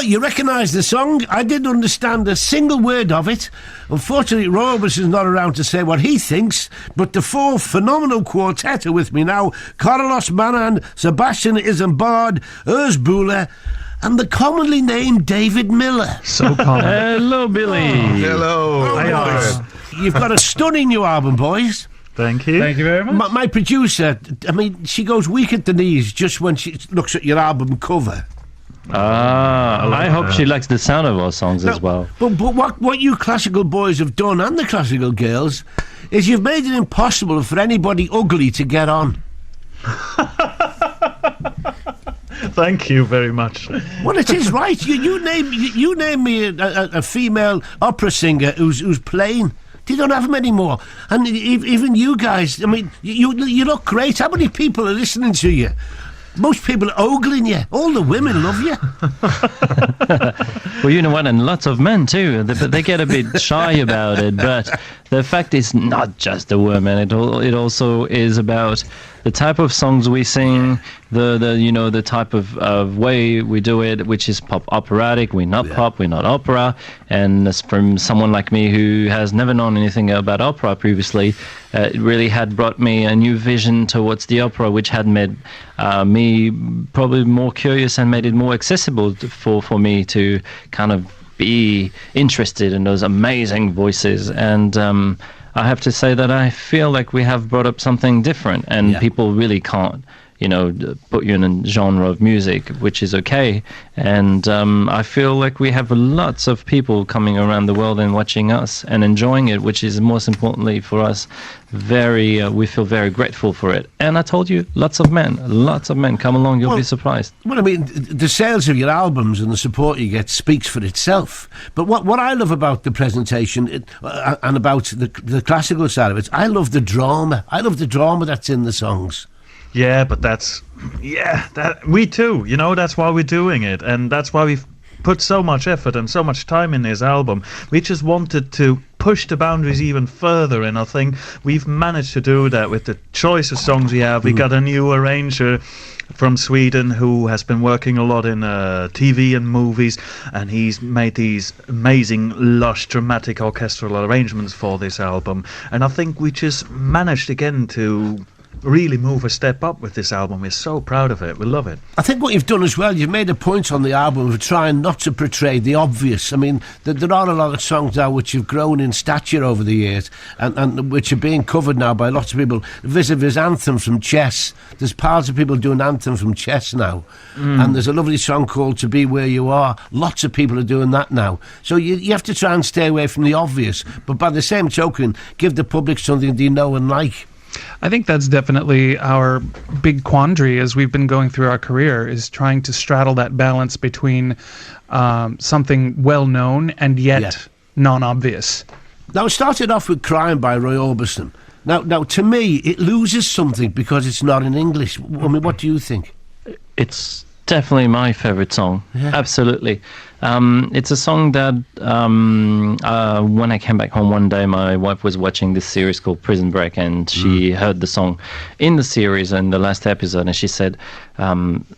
Well, you recognise the song. I didn't understand a single word of it. Unfortunately, Roy Orbison's not around to say what he thinks, but the four phenomenal quartet are with me now. Carlos Manan, Sebastian Isambard, Urs Buller, and the commonly named David Miller. So common. Hello, Billy. Hello. Hi. You've got a stunning new album, boys. Thank you. Thank you very much. My producer, I mean, she goes weak at the knees just when she looks at your album cover. I hope she likes the sound of our songs as well. But what you classical boys have done, and the classical girls, is you've made it impossible for anybody ugly to get on. Thank you very much. Well, it is right. You name me a female opera singer who's plain. You don't have them anymore. And even you guys, I mean, you look great. How many people are listening to you? Most people are ogling you. All the women love you. Well, you know what, and lots of men too. They get a bit shy about it, but the fact is not just the women. It also is about the type of songs we sing, the type of way we do it, which is pop operatic. We're not pop, we're not opera. And from someone like me who has never known anything about opera previously, it really had brought me a new vision towards the opera, which had made me probably more curious and made it more accessible for me to kind of be interested in those amazing voices. And I have to say that I feel like we have brought up something different, and people really can't, put you in a genre of music, which is okay. And I feel like we have lots of people coming around the world and watching us and enjoying it, which is most importantly for us. We feel very grateful for it. And I told you, lots of men come along. You'll be surprised. Well, I mean, the sales of your albums and the support you get speaks for itself. But what I love about the presentation and about the classical side of it, I love the drama. I love the drama that's in the songs. Yeah, but that we too, that's why we're doing it, and that's why we've put so much effort and so much time in this album. We just wanted to push the boundaries even further, and I think we've managed to do that with the choice of songs we have. We got a new arranger from Sweden who has been working a lot in TV and movies, and he's made these amazing, lush, dramatic orchestral arrangements for this album. And I think we just managed again to really move a step up with this album. We're so proud of it. We love it. I think what you've done as well, you've made a point on the album of trying not to portray the obvious. I mean, there are a lot of songs now which have grown in stature over the years and which are being covered now by lots of people. Vis-a-vis Anthem from Chess. There's piles of people doing Anthem from Chess now. And there's a lovely song called To Be Where You Are. Lots of people are doing that now. So you have to try and stay away from the obvious, but by the same token, give the public something they know and like. I think that's definitely our big quandary as we've been going through our career, is trying to straddle that balance between something well-known and yet non-obvious. Now, it started off with Crying by Roy Orbison. Now, to me, it loses something because it's not in English. I mean, what do you think? It's definitely my favourite song. Yeah. Absolutely. It's a song that when I came back home one day, my wife was watching this series called Prison Break, and she heard the song in the series in the last episode, and she said,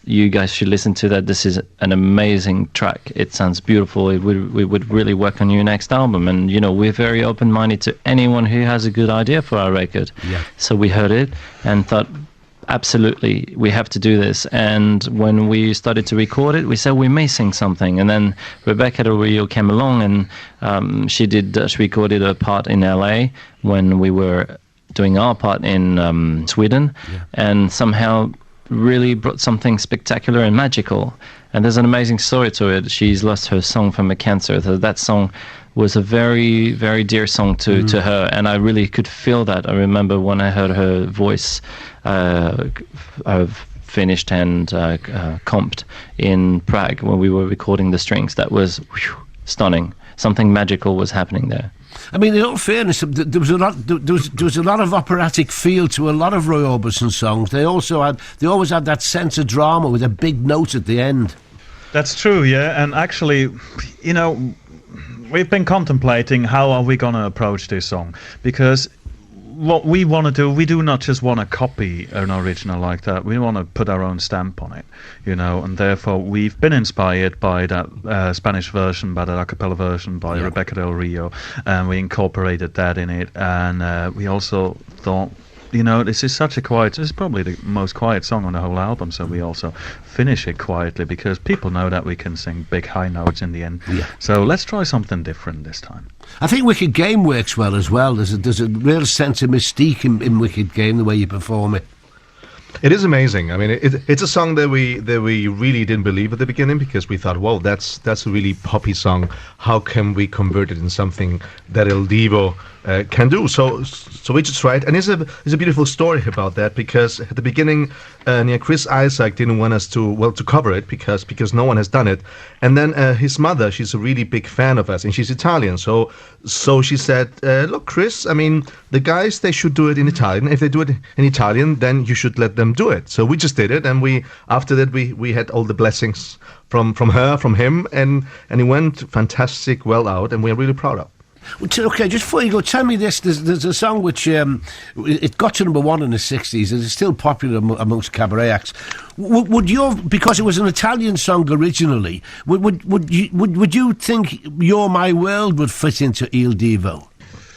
you guys should listen to that. This is an amazing track. It sounds beautiful. It would really work on your next album. And, we're very open-minded to anyone who has a good idea for our record. Yeah. So we heard it and thought, absolutely, we have to do this. And when we started to record it, we said we're missing something. And then Rebecca Del Rio came along, and she recorded a part in LA when we were doing our part in Sweden, and somehow really brought something spectacular and magical. And there's an amazing story to it. She's lost her son from a cancer. So that song was a very, very dear song to her, and I really could feel that. I remember when I heard her voice finished and comped in Prague when we were recording the strings. That was stunning. Something magical was happening there. I mean, in all fairness, there was a lot of operatic feel to a lot of Roy Orbison songs. They always had that sense of drama with a big note at the end. That's true, yeah. And actually, we've been contemplating how are we going to approach this song, because what we want to do, we do not just want to copy an original like that. We want to put our own stamp on it, and therefore we've been inspired by that Spanish version, by that a cappella version by Rebecca Del Rio, and we incorporated that in it. And we also thought, this is such a quiet. This is probably the most quiet song on the whole album. So we also finish it quietly because people know that we can sing big high notes in the end. Yeah. So let's try something different this time. I think Wicked Game works well as well. There's a real sense of mystique in Wicked Game, the way you perform it. It is amazing. I mean, it's a song that we really didn't believe at the beginning, because we thought, well, that's a really poppy song. How can we convert it in something that El Divo can do? So we just tried, and it's a beautiful story about that, because at the beginning, Chris Isaac didn't want us to cover it because no one has done it, and then his mother, she's a really big fan of us, and she's Italian, so she said, look, Chris, I mean, the guys, they should do it in Italian. If they do it in Italian, then you should let them do it. So we just did it, and after that we had all the blessings from her, from him, and it went fantastic, well out, and we're really proud of. Okay, just before you go, tell me this. There's a song which it got to number 1 in the 60s, and it's still popular amongst cabaret acts. Would you, because it was an Italian song originally, would you think "You're My World" would fit into Il Divo?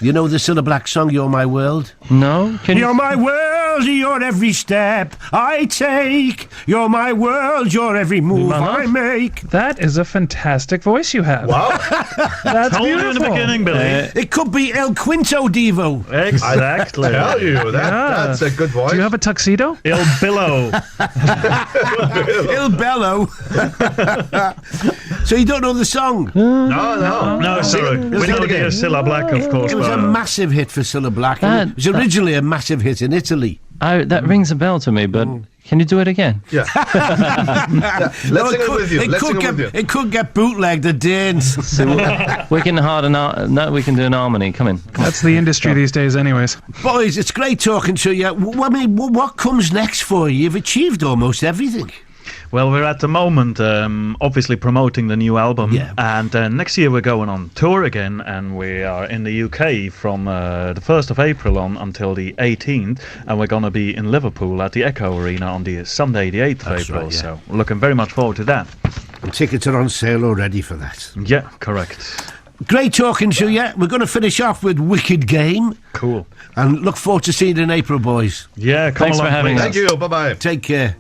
You know the Cilla Black song, "You're My World"? No. You're my world, you're every step I take. You're my world, you're every move I make. That is a fantastic voice you have. Wow. That's Told you beautiful. in the beginning, Billy. It could be El Quinto Divo. Exactly. I tell you, that's a good voice. Do you have a tuxedo? Il Billo. Il Bello. So you don't know the song? No, sorry. We know the Cilla Black, of course. It was a massive hit for Cilla Black. It was originally a massive hit in Italy. That rings a bell to me, but can you do it again? Yeah. Let's sing it with you. It could get bootlegged at Danes. So we can we can do an harmony. Come in. That's the industry these days, anyways. Boys, it's great talking to you. I mean, what comes next for you? You've achieved almost everything. Well, we're at the moment obviously promoting the new album, and next year we're going on tour again, and we are in the UK from the 1st of April on until the 18th, and we're going to be in Liverpool at the Echo Arena on the Sunday the 8th of April, so we're looking very much forward to that. And tickets are on sale already for that. Yeah, correct. Great talking to you. We're going to finish off with Wicked Game. Cool. And look forward to seeing you in April, boys. Yeah, come Thanks along, for having please. us. Thank you. Bye-bye. Take care.